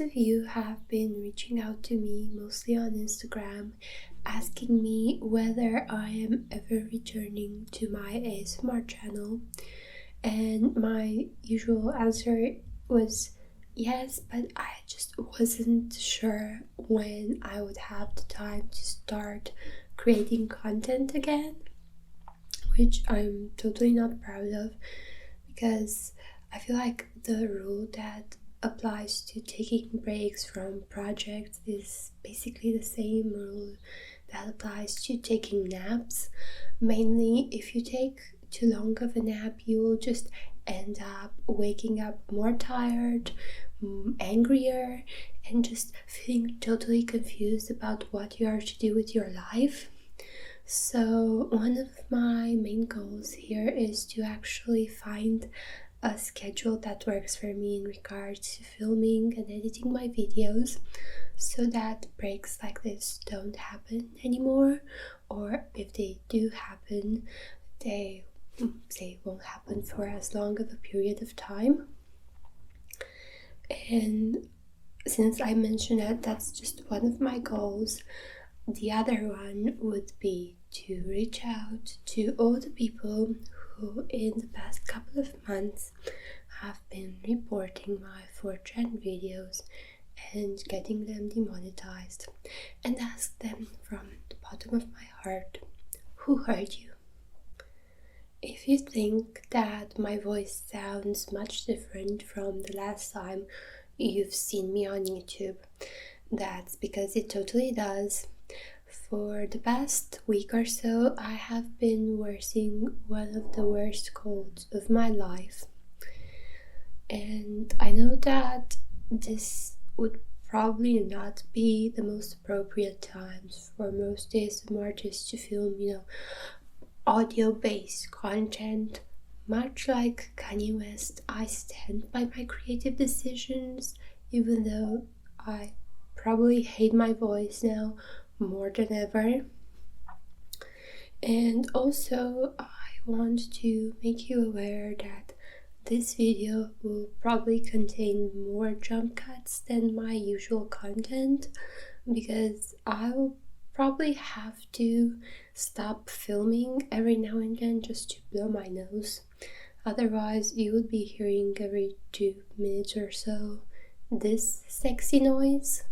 of you have been reaching out to me, mostly on Instagram, asking me whether I am ever returning to my ASMR channel. And my usual answer was yes, but I just wasn't sure when I would have the time to start creating content again, which I'm totally not proud of, because I feel like the rule that applies to taking breaks from projects is basically the same rule that applies to taking naps. Mainly, if you take too long of a nap, you will just end up waking up more tired, angrier, and just feeling totally confused about what you are to do with your life. So one of my main goals here is to actually find a schedule that works for me in regards to filming and editing my videos, so that breaks like this don't happen anymore, or if they do happen, they won't happen for as long of a period of time. And since I mentioned that that's just one of my goals, the other one would be to reach out to all the people who in the past couple of months have been reporting my 4chan videos and getting them demonetized, and ask them from the bottom of my heart, who hurt you? If you think that my voice sounds much different from the last time you've seen me on YouTube, that's because it totally does. For the past week or so, I have been nursing one of the worst colds of my life. And I know that this would probably not be the most appropriate times for most ASMR artists to film, audio-based content. Much like Kanye West, I stand by my creative decisions, even though I probably hate my voice now more than ever. And also, I want to make you aware that this video will probably contain more jump cuts than my usual content, because I will probably have to stop filming every now and then just to blow my nose. Otherwise, you would be hearing every 2 minutes or so this sexy noise.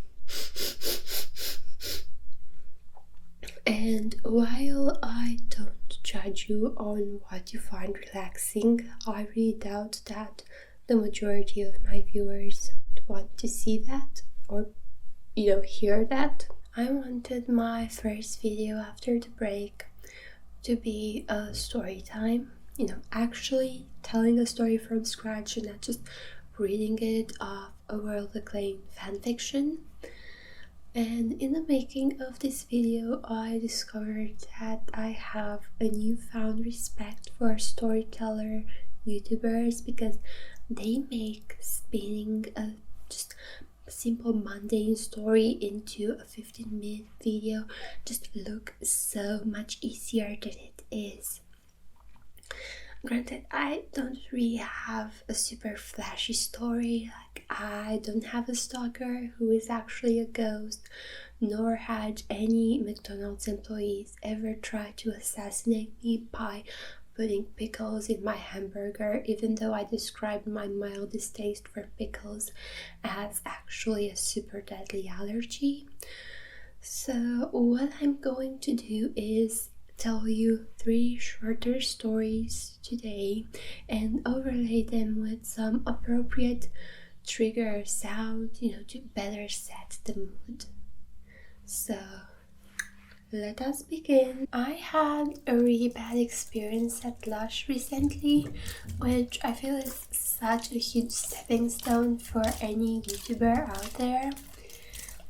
And while I don't judge you on what you find relaxing, I really doubt that the majority of my viewers would want to see that or, hear that. I wanted my first video after the break to be a story time, actually telling a story from scratch and not just reading it off a world-acclaimed fanfiction. And in the making of this video, I discovered that I have a newfound respect for storyteller YouTubers, because they make spinning a just simple mundane story into a 15-minute video just look so much easier than it is. Granted, I don't really have a super flashy story. Like, I don't have a stalker who is actually a ghost, nor had any McDonald's employees ever try to assassinate me by putting pickles in my hamburger, even though I described my mild distaste for pickles as actually a super deadly allergy. So what I'm going to do is tell you 3 shorter stories today and overlay them with some appropriate trigger sound, to better set the mood. So let us begin. I had a really bad experience at Lush recently, which I feel is such a huge stepping stone for any YouTuber out there.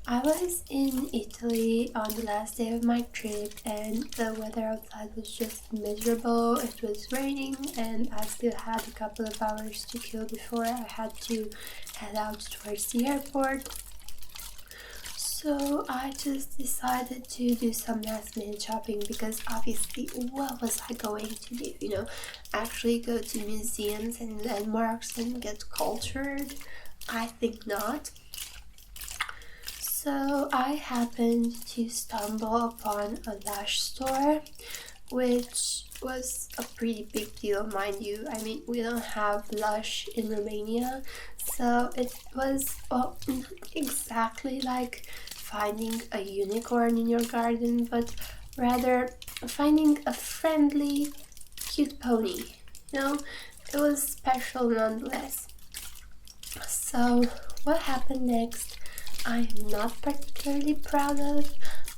I was in Italy on the last day of my trip, and the weather outside was just miserable. It was raining and I still had a couple of hours to kill before I had to head out towards the airport. So I just decided to do some last minute shopping, because obviously what was I going to do? Actually go to museums and landmarks and get cultured? I think not. So I happened to stumble upon a Lush store, which was a pretty big deal, mind you. I mean, we don't have Lush in Romania, so it was, well, not exactly like finding a unicorn in your garden, but rather finding a friendly, cute pony. You know, it was special nonetheless. So, what happened next? I'm not particularly proud of.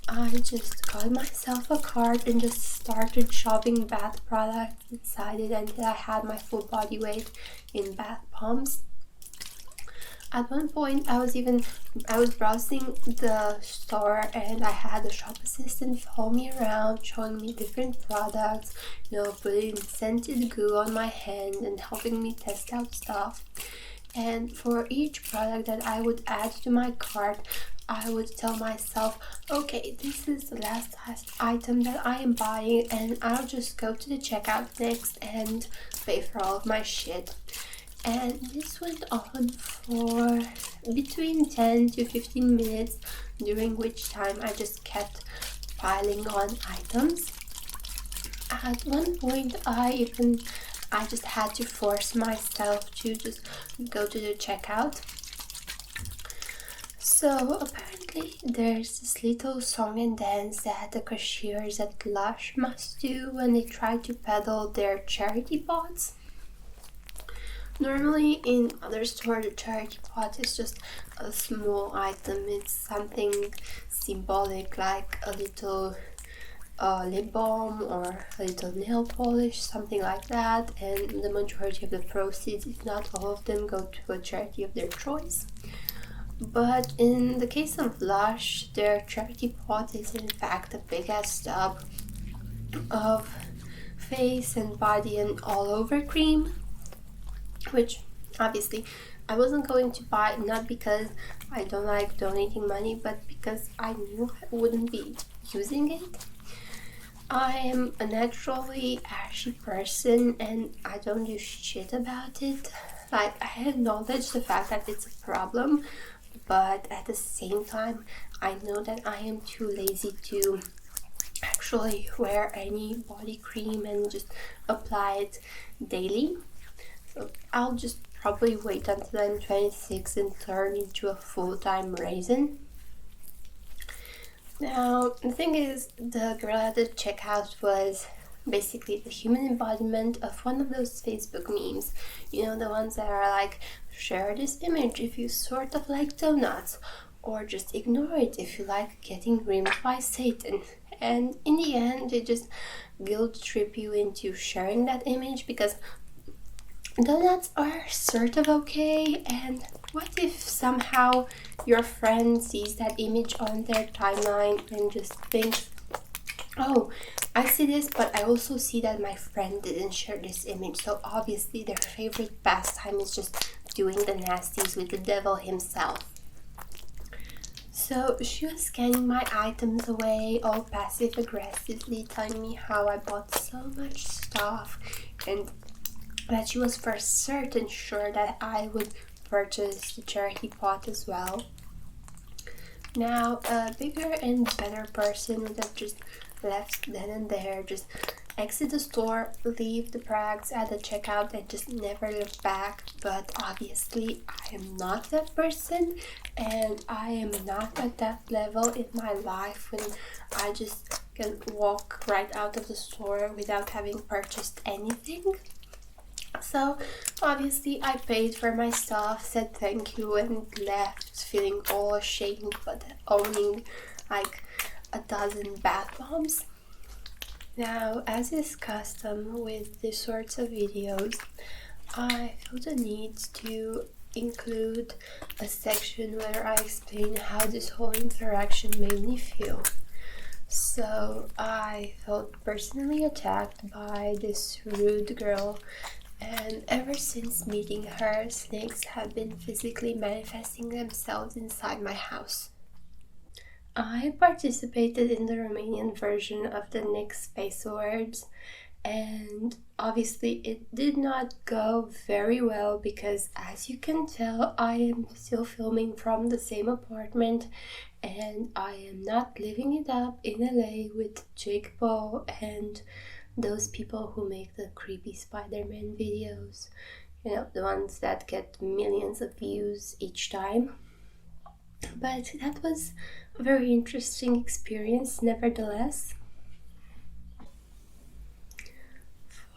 I just got myself a cart and just started shopping bath products inside it until I had my full body weight in bath bombs. At one point, I was browsing the store and I had a shop assistant follow me around, showing me different products, putting scented goo on my hand and helping me test out stuff. And for each product that I would add to my cart, I would tell myself, okay, this is the last item that I am buying, and I'll just go to the checkout next and pay for all of my shit. And this went on for between 10 to 15 minutes, during which time I just kept piling on items. At one point, I just had to force myself to just go to the checkout. So apparently there's this little song and dance that the cashiers at Lush must do when they try to peddle their charity pots. Normally in other stores, the charity pot is just a small item. It's something symbolic like a little lip balm or a little nail polish, something like that, and the majority of the proceeds, if not all of them, go to a charity of their choice. But in the case of Lush, their charity pot is in fact a big ass tub of face and body and all over cream, which obviously I wasn't going to buy, not because I don't like donating money, but because I knew I wouldn't be using it. I am a naturally ashy person and I don't do shit about it. Like, I acknowledge the fact that it's a problem, but at the same time, I know that I am too lazy to actually wear any body cream and just apply it daily. So I'll just probably wait until I'm 26 and turn into a full-time raisin. Now, the thing is, the girl at the checkout was basically the human embodiment of one of those Facebook memes. You know, the ones that are like, share this image if you sort of like donuts, or just ignore it if you like getting rimmed by Satan. And in the end, they just guilt trip you into sharing that image because donuts are sort of okay, and what if somehow your friend sees that image on their timeline and just thinks, oh, I see this, but I also see that my friend didn't share this image, so obviously their favorite pastime is just doing the nasties with the devil himself. So she was scanning my items away, all passive aggressively, telling me how I bought so much stuff and that she was for certain sure that I would purchase the charity pot as well. Now, a bigger and better person would have just left then and there, just exit the store, leave the products at the checkout and just never look back. But obviously I am not that person, and I am not at that level in my life when I just can walk right out of the store without having purchased anything. So obviously I paid for my stuff, said thank you, and left feeling all ashamed but owning like a dozen bath bombs. Now, as is custom with these sorts of videos, I feel the need to include a section where I explain how this whole interaction made me feel. So I felt personally attacked by this rude girl, and ever since meeting her, snakes have been physically manifesting themselves inside my house. I participated in the Romanian version of the Nick Space Awards, and obviously it did not go very well because, as you can tell, I am still filming from the same apartment and I am not living it up in LA with Jake Paul and those people who make the creepy Spider-Man videos, you know, the ones that get millions of views each time. But that was a very interesting experience nevertheless.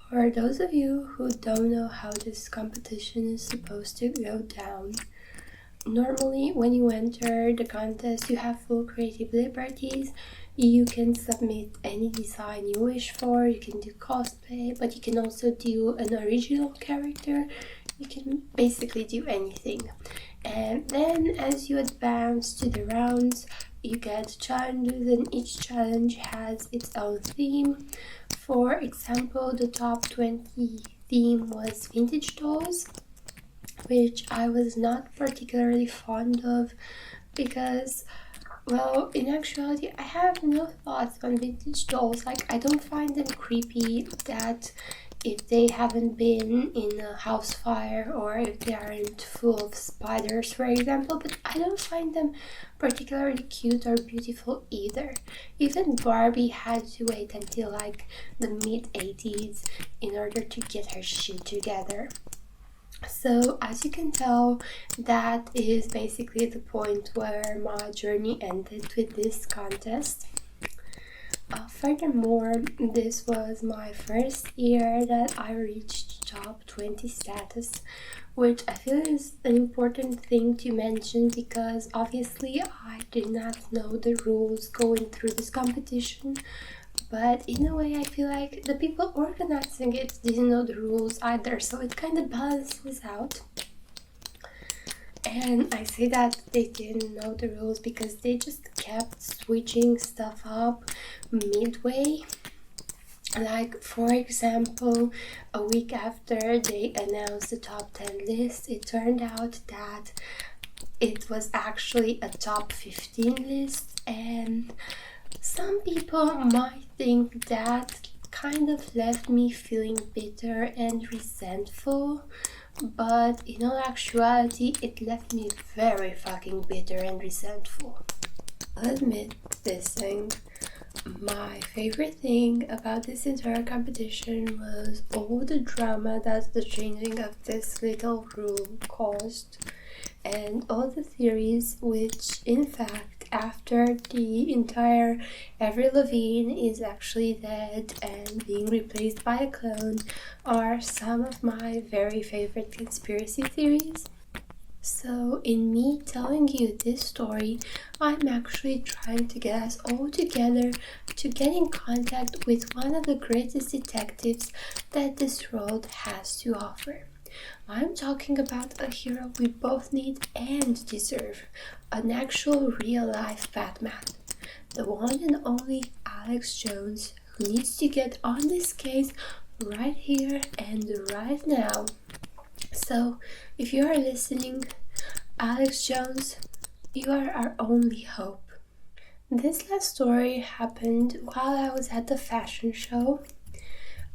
For those of you who don't know how this competition is supposed to go down, normally when you enter the contest you have full creative liberties. You can submit any design you wish for, you can do cosplay, but you can also do an original character. You can basically do anything. And then as you advance to the rounds, you get challenges, and each challenge has its own theme. For example, the top 20 theme was vintage dolls, which I was not particularly fond of because, well, in actuality, I have no thoughts on vintage dolls. Like, I don't find them creepy that if they haven't been in a house fire or if they aren't full of spiders, for example, but I don't find them particularly cute or beautiful either. Even Barbie had to wait until like the mid-80s in order to get her shit together. So as you can tell, that is basically the point where my journey ended with this contest. Furthermore, this was my first year that I reached top 20 status, which I feel is an important thing to mention because obviously I did not know the rules going through this competition. But in a way, I feel like the people organizing it didn't know the rules either, so it kind of balances out. And I say that they didn't know the rules because they just kept switching stuff up midway. Like, for example, a week after they announced the top 10 list, it turned out that it was actually a top 15 list, and some people might think that kind of left me feeling bitter and resentful, but in all actuality it left me very fucking bitter and resentful. I'll admit this thing. My favorite thing about this entire competition was all the drama that the changing of this little rule caused, and all the theories which, in fact, after the entire Avril Lavigne is actually dead and being replaced by a clone, are some of my very favorite conspiracy theories. So in me telling you this story, I'm actually trying to get us all together to get in contact with one of the greatest detectives that this world has to offer. I'm talking about a hero we both need and deserve, an actual real-life Batman, the one and only Alex Jones, who needs to get on this case right here and right now. So, if you are listening, Alex Jones, you are our only hope. This last story happened while I was at the fashion show.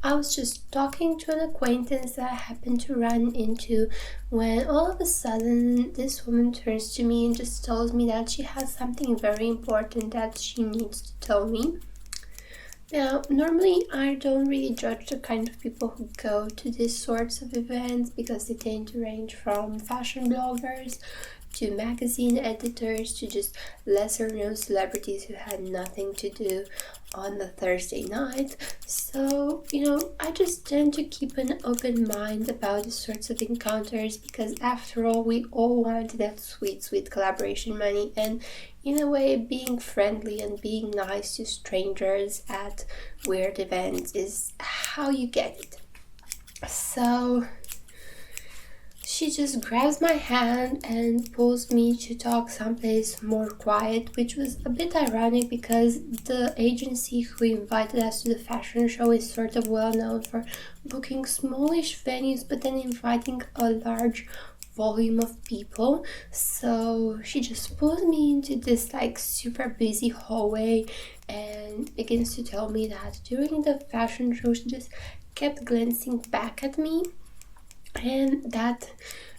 I was just talking to an acquaintance that I happened to run into when all of a sudden this woman turns to me and just tells me that she has something very important that she needs to tell me. Now, normally I don't really judge the kind of people who go to these sorts of events because they tend to range from fashion bloggers to magazine editors to just lesser known celebrities who had nothing to do on the Thursday night. So, I just tend to keep an open mind about these sorts of encounters because after all, we all want that sweet, sweet collaboration money, and in a way, being friendly and being nice to strangers at weird events is how you get it. So she just grabs my hand and pulls me to talk someplace more quiet, which was a bit ironic because the agency who invited us to the fashion show is sort of well known for booking smallish venues but then inviting a large volume of people, so she just pulls me into this like super busy hallway and begins to tell me that during the fashion show she just kept glancing back at me, and that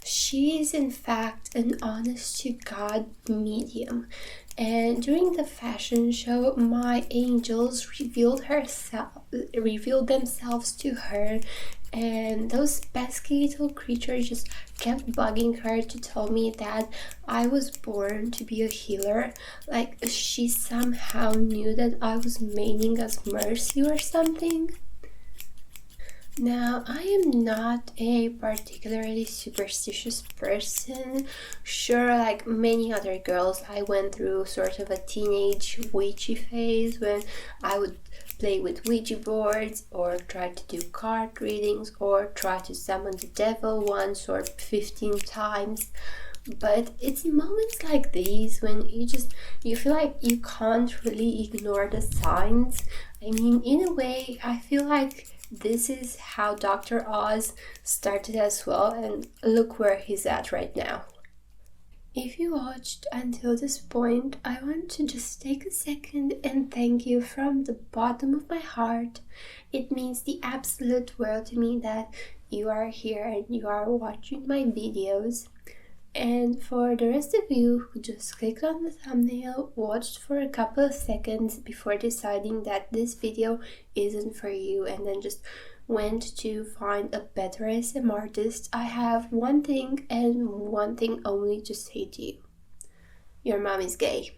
she is in fact an honest to God medium. And during the fashion show, my angels revealed themselves to her, and those pesky little creatures just kept bugging her to tell me that I was born to be a healer. Like she somehow knew that I was meaning as mercy or something. Now, I am not a particularly superstitious person. Sure, like many other girls, I went through sort of a teenage witchy phase when I would play with Ouija boards or try to do card readings or try to summon the devil once or 15 times. But it's in moments like these when you feel like you can't really ignore the signs. I mean, in a way, I feel like this is how Dr. Oz started as well, and look where he's at right now. If you watched until this point, I want to just take a second and thank you from the bottom of my heart. It means the absolute world to me that you are here and you are watching my videos. And for the rest of you who just clicked on the thumbnail, watched for a couple of seconds before deciding that this video isn't for you, and then just went to find a better ASMR artist, I have one thing and one thing only to say to you. Your mom is gay.